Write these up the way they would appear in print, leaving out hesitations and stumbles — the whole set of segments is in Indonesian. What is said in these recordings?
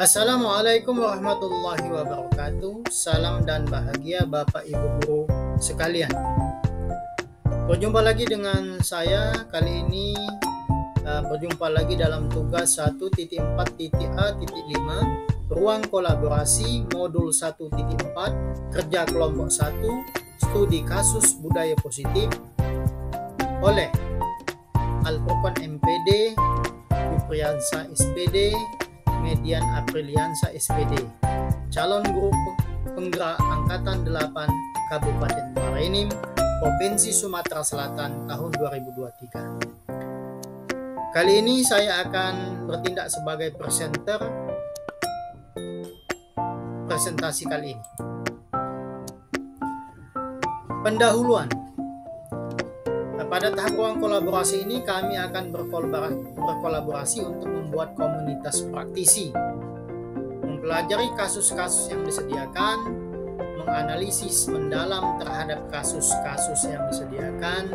Assalamualaikum warahmatullahi wabarakatuh. Salam dan bahagia Bapak Ibu Guru sekalian. Berjumpa lagi dengan saya. Kali ini berjumpa lagi dalam tugas 1.4.A.5 Ruang Kolaborasi Modul 1.4 Kerja Kelompok 1 Studi Kasus Budaya Positif oleh Al-Furqan MPD, Yupriyansa SPD, Median Apriliansa SPD, calon guru penggerak Angkatan 8 Kabupaten Muara Enim, Provinsi Sumatera Selatan tahun 2023. Kali ini saya akan bertindak sebagai presentasi kali ini. Pendahuluan. Pada tahap ruang kolaborasi ini kami akan berkolaborasi untuk membuat komunitas praktisi, mempelajari kasus-kasus yang disediakan, menganalisis mendalam terhadap kasus-kasus yang disediakan,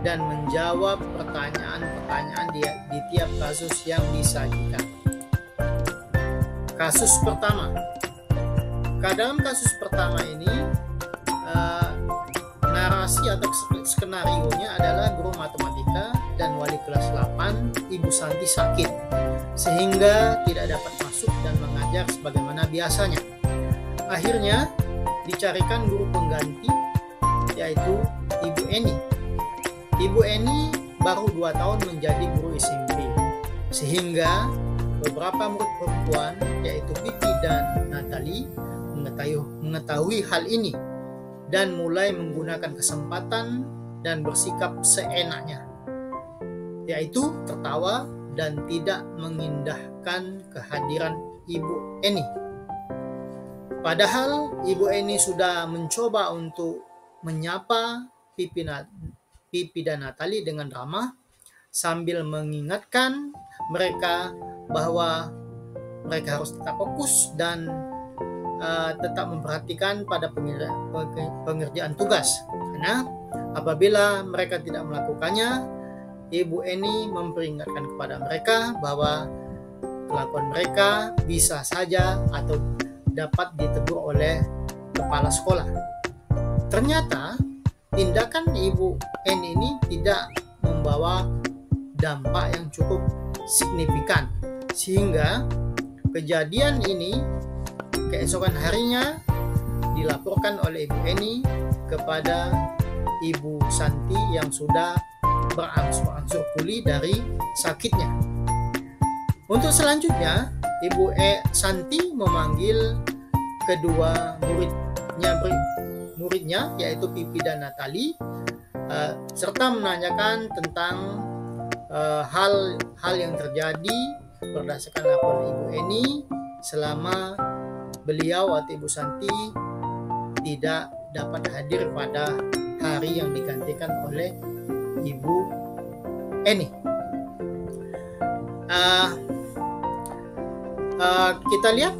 dan menjawab pertanyaan-pertanyaan di tiap kasus yang disajikan. Kasus pertama. Dalam kasus pertama ini, narasi atau skenario-nya adalah guru matematika dan wali kelas 8 Ibu Santi sakit sehingga tidak dapat masuk dan mengajar sebagaimana biasanya. Akhirnya dicarikan guru pengganti, yaitu Ibu Eni. Ibu Eni baru 2 tahun menjadi guru SMP, sehingga beberapa murid perempuan yaitu Pipi dan Natali mengetahui hal ini dan mulai menggunakan kesempatan dan bersikap seenaknya, yaitu tertawa dan tidak mengindahkan kehadiran Ibu Eni. Padahal Ibu Eni sudah mencoba untuk menyapa Pipi dan Natali dengan ramah sambil mengingatkan mereka bahwa mereka harus tetap fokus dan tetap memperhatikan pada pengerjaan tugas, karena apabila mereka tidak melakukannya, Ibu Eni memperingatkan kepada mereka bahwa kelakuan mereka bisa saja atau dapat ditegur oleh kepala sekolah. Ternyata tindakan Ibu Eni ini tidak membawa dampak yang cukup signifikan, sehingga kejadian ini keesokan harinya dilaporkan oleh Ibu Eni kepada Ibu Santi yang sudah berangsur-angsur pulih dari sakitnya. Untuk selanjutnya, Ibu Santi memanggil kedua muridnya yaitu Pipi dan Natali, serta menanyakan tentang hal yang terjadi berdasarkan laporan Ibu Eni selama beliau atau Ibu Santi tidak dapat hadir pada hari yang digantikan oleh Ibu Eni. Kita lihat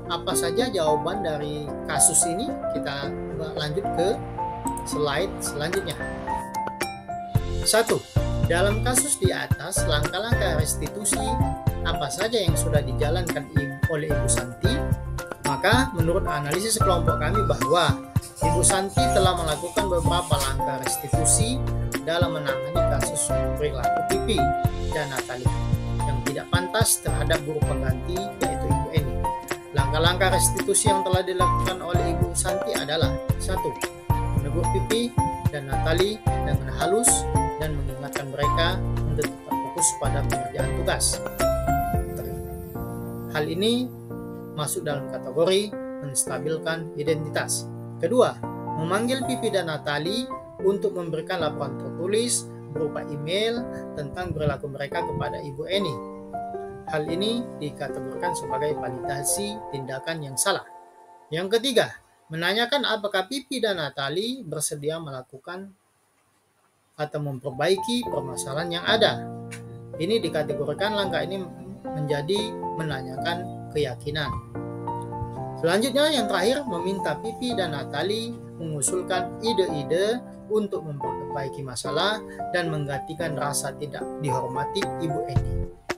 apa saja jawaban dari kasus ini. Kita lanjut ke slide selanjutnya. 1. Dalam kasus di atas, langkah-langkah restitusi apa saja yang sudah dijalankan oleh Ibu Santi? Maka menurut analisis kelompok kami bahwa Ibu Santi telah melakukan beberapa langkah restitusi dalam menangani kasus perilaku Pipi dan Natali yang tidak pantas terhadap guru pengganti yaitu Ibu Eni. Langkah-langkah restitusi yang telah dilakukan oleh Ibu Santi adalah: 1. Menegur Pipi dan Natali dengan halus dan mengingatkan mereka untuk tetap fokus pada pengerjaan tugas. Hal ini masuk dalam kategori menstabilkan identitas. Kedua, memanggil Pipi dan Natali untuk memberikan laporan tertulis berupa email tentang perilaku mereka kepada Ibu Eni. Hal ini dikategorikan sebagai validasi tindakan yang salah. Yang ketiga, menanyakan apakah Pipi dan Natali bersedia melakukan atau memperbaiki permasalahan yang ada. Ini dikategorikan langkah ini menjadi menanyakan keyakinan. Selanjutnya yang terakhir, meminta Pipi dan Natali mengusulkan ide-ide untuk memperbaiki masalah dan menggantikan rasa tidak dihormati Ibu Eni.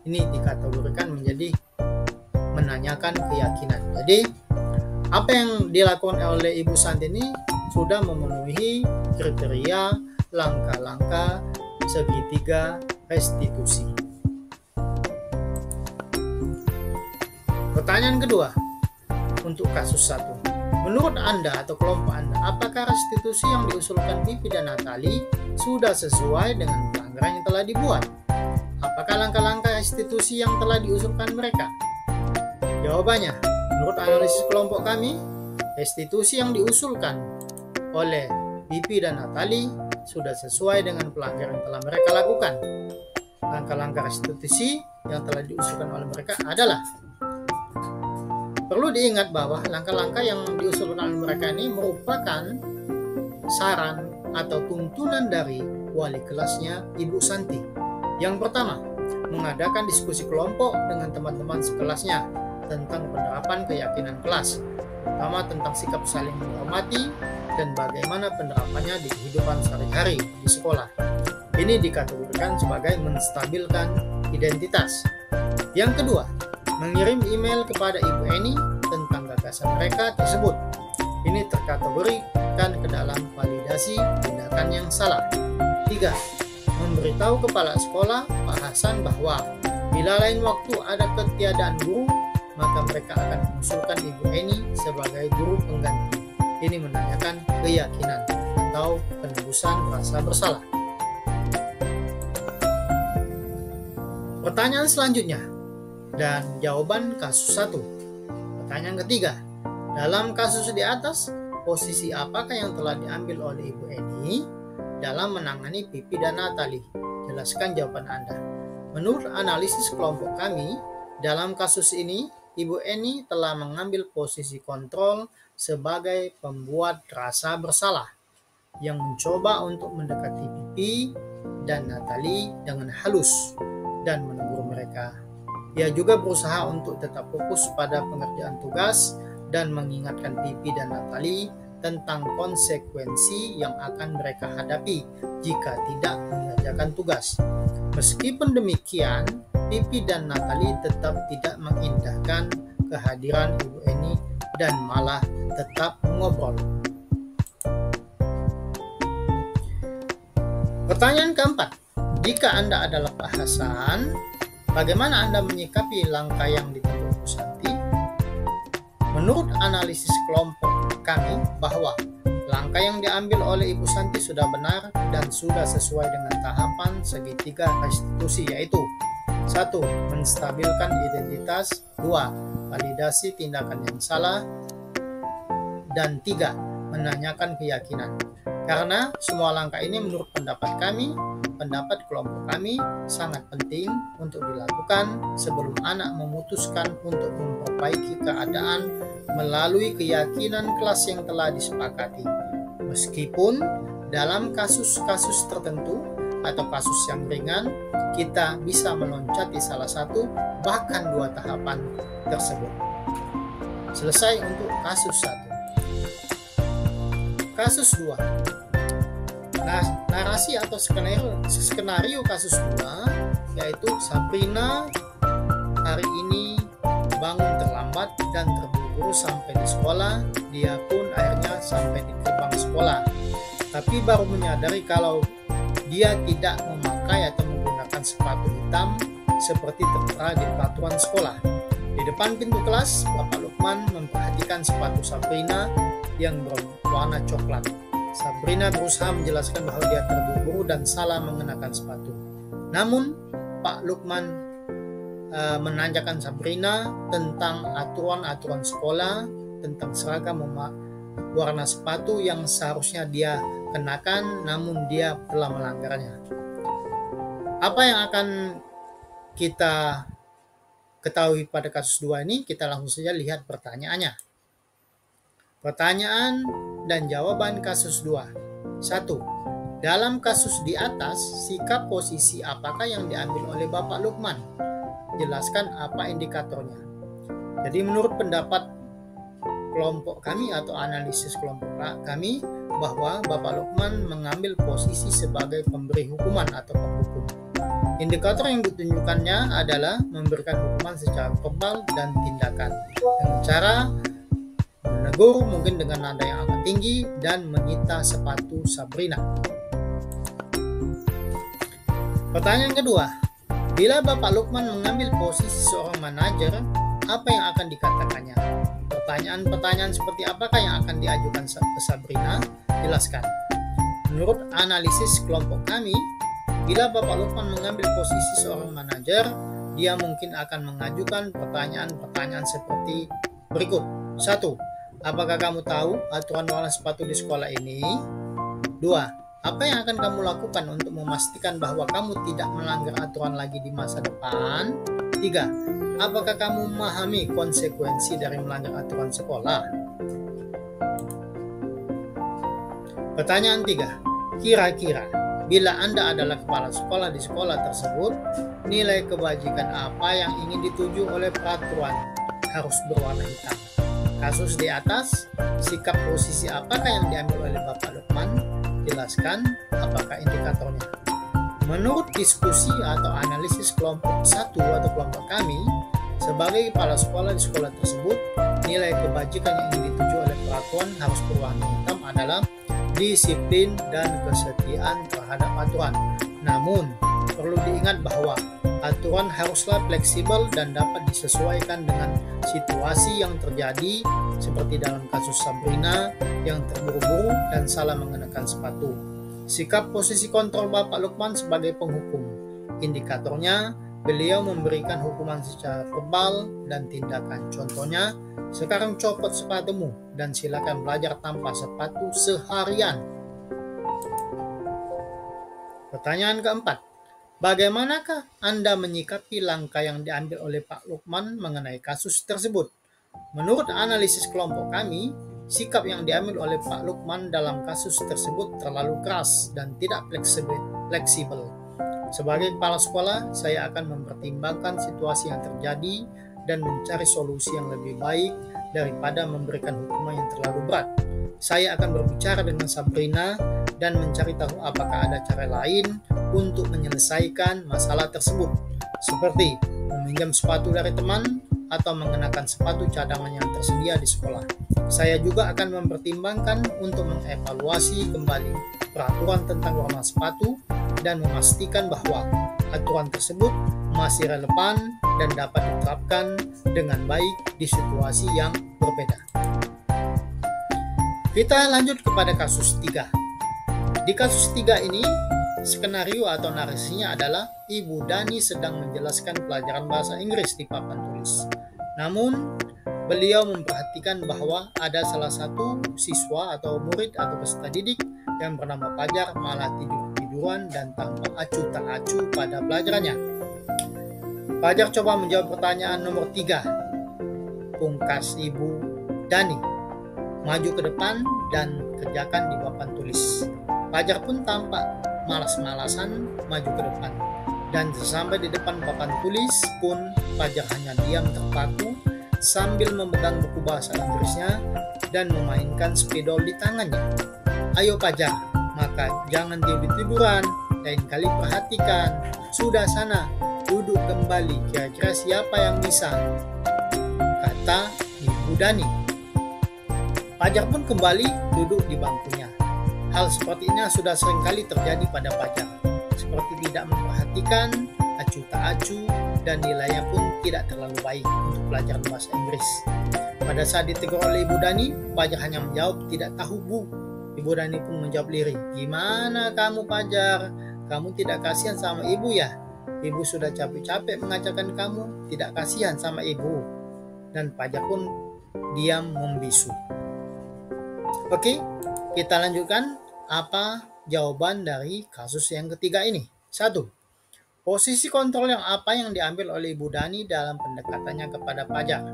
Ini dikategorikan menjadi menanyakan keyakinan. Jadi apa yang dilakukan oleh Ibu Santi ini sudah memenuhi kriteria langkah-langkah segitiga restitusi. Pertanyaan kedua untuk kasus 1. Menurut Anda atau kelompok Anda, apakah restitusi yang diusulkan Pipi dan Natali sudah sesuai dengan pelanggaran yang telah dibuat? Apakah langkah-langkah restitusi yang telah diusulkan mereka? Jawabannya, menurut analisis kelompok kami, restitusi yang diusulkan oleh Pipi dan Natali sudah sesuai dengan pelanggaran yang telah mereka lakukan. Langkah-langkah restitusi yang telah diusulkan oleh mereka adalah: perlu diingat bahwa langkah-langkah yang diusulkan oleh mereka ini merupakan saran atau tuntunan dari wali kelasnya Ibu Santi. Yang pertama, mengadakan diskusi kelompok dengan teman-teman sekelasnya tentang penerapan keyakinan kelas, terutama tentang sikap saling menghormati dan bagaimana penerapannya di kehidupan sehari-hari di sekolah. Ini dikategorikan sebagai menstabilkan identitas. Yang kedua, mengirim email kepada Ibu Eni tentang gagasan mereka tersebut. Ini terkategorikan ke dalam validasi tindakan yang salah. 3. Memberitahu kepala sekolah Pak Hasan bahwa bila lain waktu ada ketiadaan guru, maka mereka akan mengusulkan Ibu Eni sebagai guru pengganti. Ini menanyakan keyakinan atau penebusan rasa bersalah. Pertanyaan selanjutnya dan jawaban kasus 1. Pertanyaan ketiga, dalam kasus di atas, posisi apakah yang telah diambil oleh Ibu Eni dalam menangani Pipi dan Natali? Jelaskan jawaban Anda. Menurut analisis kelompok kami, dalam kasus ini, Ibu Eni telah mengambil posisi kontrol sebagai pembuat rasa bersalah yang mencoba untuk mendekati Pipi dan Natali dengan halus dan menegur mereka. Ia juga berusaha untuk tetap fokus pada pengerjaan tugas dan mengingatkan Pipi dan Natali tentang konsekuensi yang akan mereka hadapi jika tidak mengerjakan tugas. Meskipun demikian, Pipi dan Natali tetap tidak mengindahkan kehadiran Ibu Eni dan malah tetap mengobrol. Pertanyaan keempat, jika Anda adalah Pak Hasan, bagaimana Anda menyikapi langkah yang ditempuh Bu Santi? Menurut analisis kelompok kami bahwa langkah yang diambil oleh Ibu Santi sudah benar dan sudah sesuai dengan tahapan segitiga restitusi, yaitu 1. Menstabilkan identitas, 2. Validasi tindakan yang salah, dan 3. Menanyakan keyakinan. Karena semua langkah ini menurut pendapat kami, pendapat kelompok kami sangat penting untuk dilakukan sebelum anak memutuskan untuk memperbaiki keadaan melalui keyakinan kelas yang telah disepakati. Meskipun dalam kasus-kasus tertentu atau kasus yang ringan, kita bisa meloncati salah satu bahkan 2 tahapan tersebut. Selesai untuk kasus 1. Kasus 2. Narasi atau skenario kasus 2 yaitu Sabrina hari ini bangun terlambat dan terburu-buru sampai di sekolah. Dia pun akhirnya sampai di gerbang sekolah, tapi baru menyadari kalau dia tidak memakai atau menggunakan sepatu hitam seperti tertera di peraturan sekolah. Di depan pintu kelas, Bapak Lukman memperhatikan sepatu Sabrina yang berwarna coklat. Sabrina berusaha menjelaskan bahwa dia terburu-buru dan salah mengenakan sepatu. Namun, Pak Lukman menanyakan Sabrina tentang aturan-aturan sekolah, tentang seragam warna sepatu yang seharusnya dia kenakan, namun dia telah melanggarnya. Apa yang akan kita ketahui pada kasus 2 ini? Kita langsung saja lihat pertanyaannya. Pertanyaan dan jawaban kasus 2. 1. Dalam kasus di atas, sikap posisi apakah yang diambil oleh Bapak Lukman? Jelaskan apa indikatornya. Jadi menurut pendapat kelompok kami atau analisis kelompok kami, bahwa Bapak Lukman mengambil posisi sebagai pemberi hukuman atau penghukum. Indikator yang ditunjukkannya adalah memberikan hukuman secara verbal dan tindakan dengan cara menegur mungkin dengan nada yang agak tinggi dan menyita sepatu Sabrina. Pertanyaan kedua, bila Bapak Lukman mengambil posisi seorang manajer, apa yang akan dikatakannya? Pertanyaan-pertanyaan seperti apakah yang akan diajukan ke Sabrina? Jelaskan. Menurut analisis kelompok kami, bila Bapak Lukman mengambil posisi seorang manajer, dia mungkin akan mengajukan pertanyaan-pertanyaan seperti berikut. 1. Apakah kamu tahu aturan warna sepatu di sekolah ini? 2. Apa yang akan kamu lakukan untuk memastikan bahwa kamu tidak melanggar aturan lagi di masa depan? 3. Apakah kamu memahami konsekuensi dari melanggar aturan sekolah? Pertanyaan 3. Kira-kira bila Anda adalah kepala sekolah di sekolah tersebut, nilai kebajikan apa yang ingin dituju oleh peraturan harus berwarna hitam? Kasus di atas, sikap posisi apakah yang diambil oleh Bapak Lukman? Jelaskan apakah indikatornya. Menurut diskusi atau analisis kelompok 1 atau kelompok kami, sebagai kepala sekolah di sekolah tersebut, nilai kebajikan yang ingin dituju oleh peraturan harus berwarna hitam adalah disiplin dan kesetiaan terhadap aturan. Namun, perlu diingat bahwa aturan haruslah fleksibel dan dapat disesuaikan dengan situasi yang terjadi, seperti dalam kasus Sabrina yang terburu-buru dan salah mengenakan sepatu. Sikap posisi kontrol Bapak Lukman sebagai penghukum. Indikatornya, beliau memberikan hukuman secara verbal dan tindakan. Contohnya, sekarang copot sepatumu dan silakan belajar tanpa sepatu seharian. Pertanyaan keempat, bagaimanakah Anda menyikapi langkah yang diambil oleh Pak Lukman mengenai kasus tersebut? Menurut analisis kelompok kami, sikap yang diambil oleh Pak Lukman dalam kasus tersebut terlalu keras dan tidak fleksibel. Sebagai kepala sekolah, saya akan mempertimbangkan situasi yang terjadi dan mencari solusi yang lebih baik daripada memberikan hukuman yang terlalu berat. Saya akan berbicara dengan Sabrina dan mencari tahu apakah ada cara lain untuk menyelesaikan masalah tersebut, seperti meminjam sepatu dari teman atau mengenakan sepatu cadangan yang tersedia di sekolah. Saya juga akan mempertimbangkan untuk mengevaluasi kembali peraturan tentang warna sepatu dan memastikan bahwa aturan tersebut masih relevan dan dapat diterapkan dengan baik di situasi yang berbeda. Kita lanjut kepada kasus 3. Di kasus 3 ini, skenario atau narasinya adalah Ibu Dani sedang menjelaskan pelajaran bahasa Inggris di papan tulis. Namun, beliau memperhatikan bahwa ada salah satu siswa atau murid atau peserta didik yang bernama Fajar malah tidur-tiduran dan tampak acuh tak acuh pada pelajarannya. Fajar coba menjawab pertanyaan nomor 3. Pungkas Ibu Dani, maju ke depan dan kerjakan di papan tulis. Fajar pun tampak malas-malasan maju ke depan. Dan sesampai di depan papan tulis pun Fajar hanya diam terpaku sambil memegang buku bahasa Inggrisnya dan memainkan spidol di tangannya. Ayo Fajar, maka jangan tidur-tiduran, lain kali perhatikan. Sudah sana, duduk kembali, kira-kira siapa yang bisa? Kata Ibu Dani. Fajar pun kembali duduk di bangkunya. Hal seperti ini sudah seringkali terjadi pada Fajar, seperti tidak memperhatikan, acuh tak acuh, dan nilainya pun tidak terlalu baik untuk pelajaran bahasa Inggris. Pada saat ditegur oleh Ibu Dani, Fajar hanya menjawab, tidak tahu Bu. Ibu Dani pun menjawab lirih, gimana kamu Fajar? Kamu tidak kasihan sama ibu ya? Ibu sudah capek-capek mengajarkan kamu, tidak kasihan sama ibu. Dan Fajar pun diam membisu. Oke, kita lanjutkan. Apa jawaban dari kasus yang ketiga ini? 1. Posisi kontrol yang diambil oleh Ibu Dani dalam pendekatannya kepada Fajar?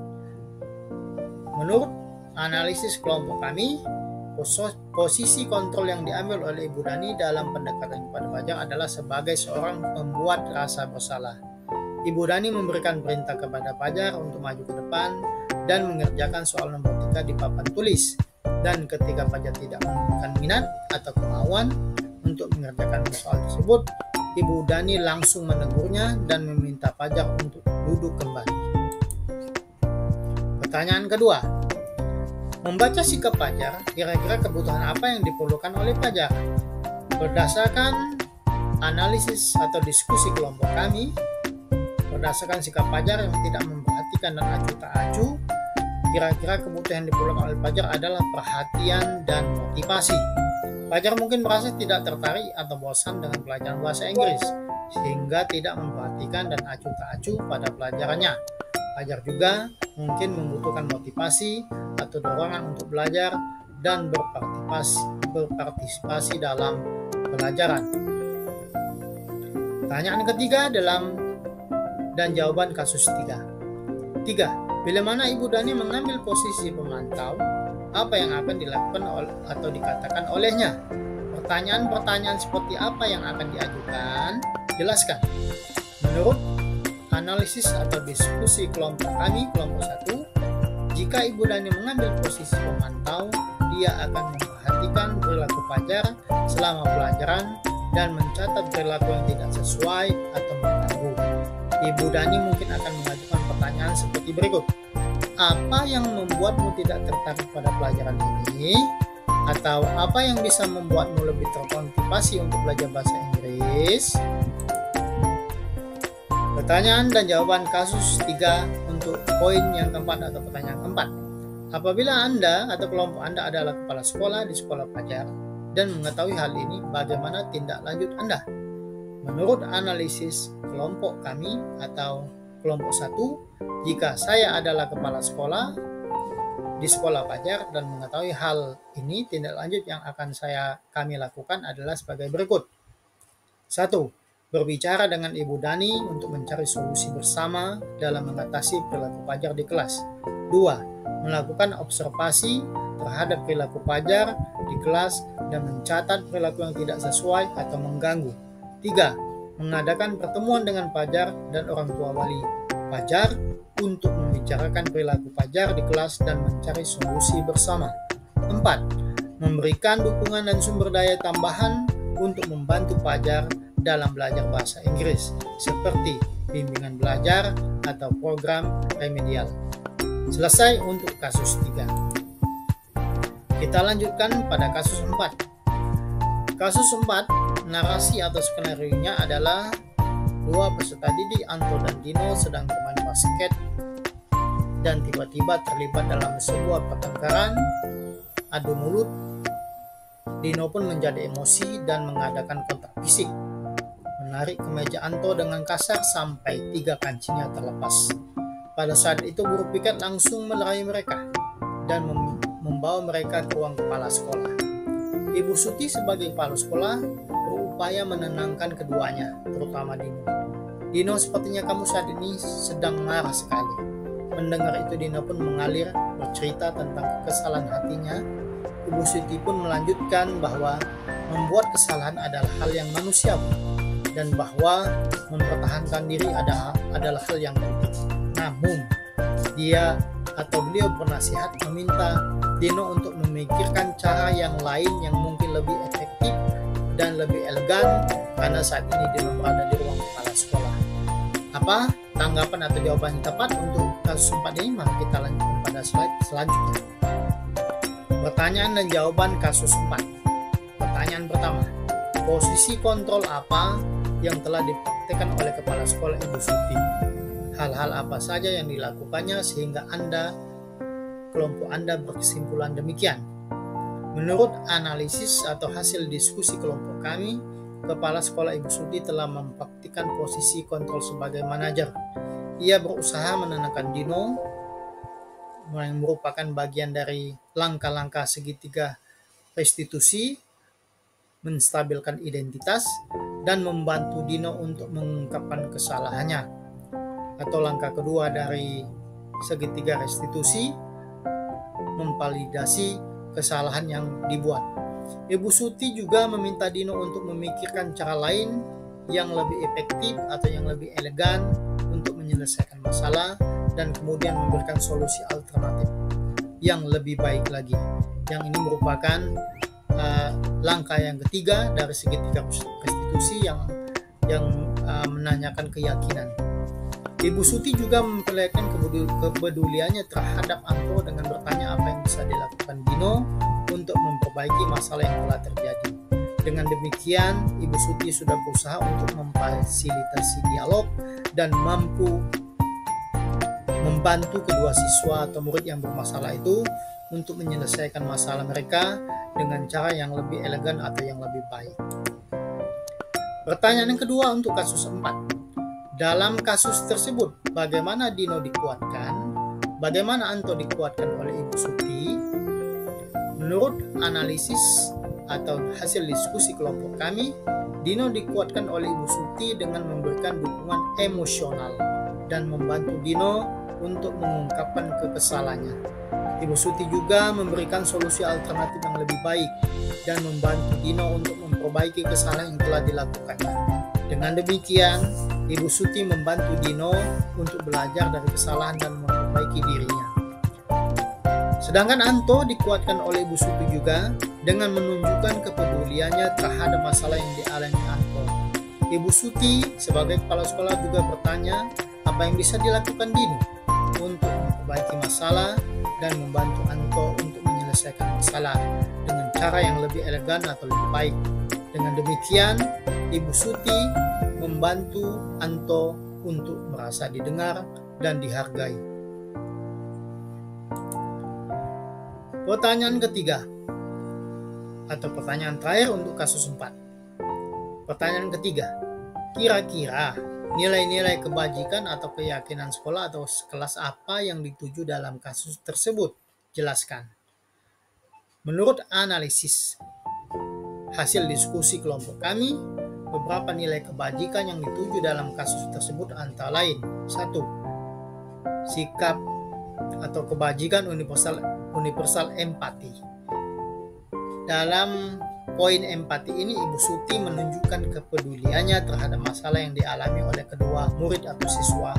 Menurut analisis kelompok kami, posisi kontrol yang diambil oleh Ibu Dani dalam pendekatan kepada Fajar adalah sebagai seorang pembuat rasa bersalah. Ibu Dani memberikan perintah kepada Fajar untuk maju ke depan dan mengerjakan soal nomor 3 di papan tulis. Dan ketika Fajar tidak menunjukkan minat atau kemauan untuk mengerjakan soal tersebut, Ibu Dani langsung menegurnya dan meminta Fajar untuk duduk kembali. Pertanyaan kedua, membaca sikap Fajar, kira-kira kebutuhan apa yang diperlukan oleh Fajar? Berdasarkan analisis atau diskusi kelompok kami, berdasarkan sikap Fajar yang tidak memperhatikan dan acuh tak acuh, kira-kira kebutuhan yang diperlukan oleh Fajar adalah perhatian dan motivasi. Fajar mungkin merasa tidak tertarik atau bosan dengan pelajaran bahasa Inggris, sehingga tidak memperhatikan dan acuh tak acuh pada pelajarannya. Fajar juga mungkin membutuhkan motivasi atau dorongan untuk belajar dan berpartisipasi dalam pelajaran. Pertanyaan ketiga dan jawaban kasus 3. Bila mana Ibu Dani mengambil posisi pemantau, apa yang akan dilakukan atau dikatakan olehnya? Pertanyaan-pertanyaan seperti apa yang akan diajukan? Jelaskan. Menurut analisis atau diskusi kelompok kami, kelompok 1, jika Ibu Dani mengambil posisi pemantau, dia akan memperhatikan perilaku Fajar selama pelajaran dan mencatat perilaku yang tidak sesuai atau mengganggu. Ibu Dani mungkin akan mengajukan pertanyaan seperti berikut. Apa yang membuatmu tidak tertarik pada pelajaran ini? Atau apa yang bisa membuatmu lebih termotivasi untuk belajar bahasa Inggris? Pertanyaan dan jawaban kasus 3 untuk poin yang keempat atau pertanyaan keempat. Apabila Anda atau kelompok Anda adalah kepala sekolah di sekolah Fajar dan mengetahui hal ini, bagaimana tindak lanjut Anda? Menurut analisis kelompok kami atau kelompok 1, jika saya adalah kepala sekolah di sekolah Fajar dan mengetahui hal ini, tindak lanjut yang akan kami lakukan adalah sebagai berikut. 1. Berbicara dengan Ibu Dani untuk mencari solusi bersama dalam mengatasi perilaku Fajar di kelas. 2. Melakukan observasi terhadap perilaku Fajar di kelas dan mencatat perilaku yang tidak sesuai atau mengganggu. 3. Mengadakan pertemuan dengan Fajar dan orang tua wali Fajar untuk membicarakan perilaku Fajar di kelas dan mencari solusi bersama. 4. Memberikan dukungan dan sumber daya tambahan untuk membantu Fajar dalam belajar bahasa Inggris, seperti bimbingan belajar atau program remedial. Selesai untuk kasus 3. Kita lanjutkan pada kasus 4. Kasus 4, narasi atau skenario-nya adalah dua peserta didik, Anto dan Dino, sedang bermain basket dan tiba-tiba terlibat dalam sebuah pertengkaran adu mulut. Dino pun menjadi emosi dan mengadakan kontak fisik, menarik kemeja Anto dengan kasar sampai 3 kancingnya terlepas. Pada saat itu guru piket langsung melerai mereka dan membawa mereka ke ruang kepala sekolah. Ibu Suti sebagai kepala sekolah berupaya menenangkan keduanya, terutama Dino. Dino, sepertinya kamu saat ini sedang marah sekali. Mendengar itu Dino pun mengalir bercerita tentang kesalahan hatinya. Ibu Suti pun melanjutkan bahwa membuat kesalahan adalah hal yang manusiawi dan bahwa mempertahankan diri adalah hal yang penting. Namun, beliau bernasihat meminta Dino untuk memikirkan cara yang lain yang mungkin lebih efektif dan lebih elegan karena saat ini Dino berada di ruang kepala sekolah. Apa tanggapan atau jawaban yang tepat untuk kasus 4 ini? Mari kita lanjutkan pada slide selanjutnya. Pertanyaan dan jawaban kasus 4. Pertanyaan pertama, posisi kontrol apa yang telah dipraktikkan oleh kepala sekolah Ibu Suti? Hal-hal apa saja yang dilakukannya sehingga kelompok Anda berkesimpulan demikian? Menurut analisis atau hasil diskusi kelompok kami, kepala sekolah Ibu Suti telah mempraktikkan posisi kontrol sebagai manajer. Ia berusaha menenangkan Dino, yang merupakan bagian dari langkah-langkah segitiga restitusi, menstabilkan identitas, dan membantu Dino untuk mengungkapkan kesalahannya. Atau langkah kedua dari segitiga restitusi, memvalidasi kesalahan yang dibuat. Ibu Suti juga meminta Dino untuk memikirkan cara lain yang lebih efektif atau yang lebih elegan untuk menyelesaikan masalah dan kemudian memberikan solusi alternatif yang lebih baik lagi. Yang ini merupakan langkah yang ketiga dari segitiga restitusi yang yang menanyakan keyakinan. Ibu Suti juga memperlihatkan kepeduliannya terhadap Anto dengan bertanya apa yang bisa dilakukan Dino untuk memperbaiki masalah yang telah terjadi. Dengan demikian, Ibu Suti sudah berusaha untuk memfasilitasi dialog dan mampu membantu kedua siswa atau murid yang bermasalah itu untuk menyelesaikan masalah mereka dengan cara yang lebih elegan atau yang lebih baik. Pertanyaan yang kedua untuk kasus 4. Dalam kasus tersebut, bagaimana Dino dikuatkan? Bagaimana Anto dikuatkan oleh Ibu Suti? Menurut analisis atau hasil diskusi kelompok kami, Dino dikuatkan oleh Ibu Suti dengan memberikan dukungan emosional dan membantu Dino untuk mengungkapkan kekesalannya. Ibu Suti juga memberikan solusi alternatif yang lebih baik dan membantu Dino untuk memperbaiki kesalahan yang telah dilakukannya. Dengan demikian, Ibu Suti membantu Dino untuk belajar dari kesalahan dan memperbaiki dirinya. Sedangkan Anto dikuatkan oleh Ibu Suti juga dengan menunjukkan kepeduliannya terhadap masalah yang dialami Anto. Ibu Suti sebagai kepala sekolah juga bertanya apa yang bisa dilakukan Dino untuk memperbaiki masalah dan membantu Anto untuk menyelesaikan masalah dengan cara yang lebih elegan atau lebih baik. Dengan demikian, Ibu Suti membantu Anto untuk merasa didengar dan dihargai. Pertanyaan ketiga atau pertanyaan terakhir untuk kasus 4. Pertanyaan ketiga, kira-kira nilai-nilai kebajikan atau keyakinan sekolah atau kelas apa yang dituju dalam kasus tersebut? Jelaskan. Menurut analisis hasil diskusi kelompok kami, beberapa nilai kebajikan yang dituju dalam kasus tersebut antara lain: 1. Sikap atau kebajikan universal empati. Dalam poin empati ini, Ibu Suti menunjukkan kepeduliannya terhadap masalah yang dialami oleh kedua murid atau siswa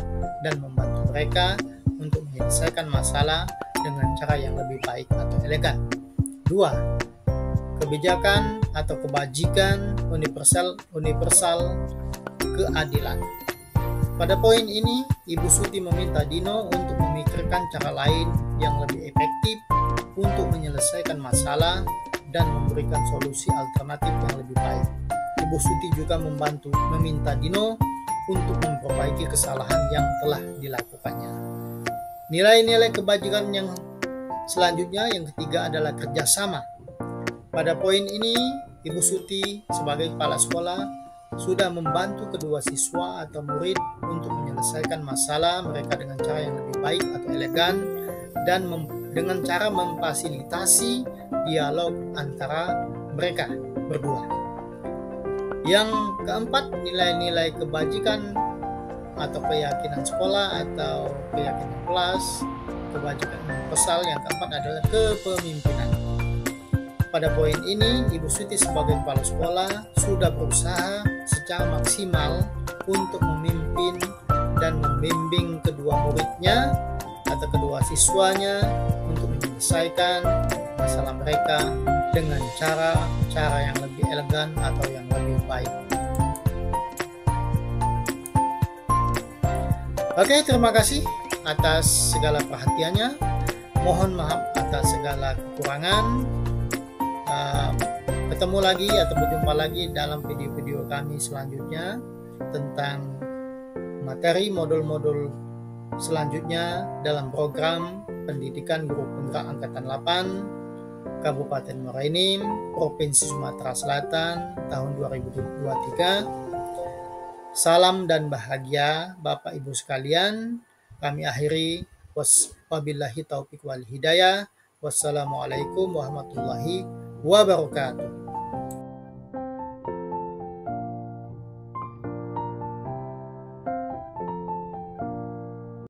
dan membantu mereka untuk menyelesaikan masalah dengan cara yang lebih baik atau elegan. 2. Kebijakan atau kebajikan universal keadilan. Pada poin ini, Ibu Suti meminta Dino untuk memikirkan cara lain yang lebih efektif untuk menyelesaikan masalah dan memberikan solusi alternatif yang lebih baik. Ibu Suti juga meminta Dino untuk memperbaiki kesalahan yang telah dilakukannya. Nilai-nilai kebajikan yang selanjutnya, yang ketiga, adalah kerjasama. Pada poin ini, Ibu Suti sebagai kepala sekolah sudah membantu kedua siswa atau murid untuk menyelesaikan masalah mereka dengan cara yang lebih baik atau elegan dan dengan cara memfasilitasi dialog antara mereka berdua. Yang keempat, nilai-nilai kebajikan atau keyakinan sekolah atau keyakinan kelas, kebajikan universal. Yang keempat adalah kepemimpinan. Pada poin ini, Ibu Suti sebagai kepala sekolah sudah berusaha secara maksimal untuk memimpin dan membimbing kedua muridnya atau kedua siswanya untuk menyelesaikan masalah mereka dengan cara yang lebih elegan atau yang lebih baik. Oke, terima kasih atas segala perhatiannya. Mohon maaf atas segala kekurangan. Ketemu lagi atau berjumpa lagi dalam video-video kami selanjutnya tentang materi modul-modul selanjutnya dalam program pendidikan guru penggerak angkatan 8 Kabupaten Muara Enim, Provinsi Sumatera Selatan tahun 2023. Salam dan bahagia Bapak Ibu sekalian. Kami akhiri, wabillahi taufiq wal hidayah. Wassalamualaikum warahmatullahi wabarakatuh.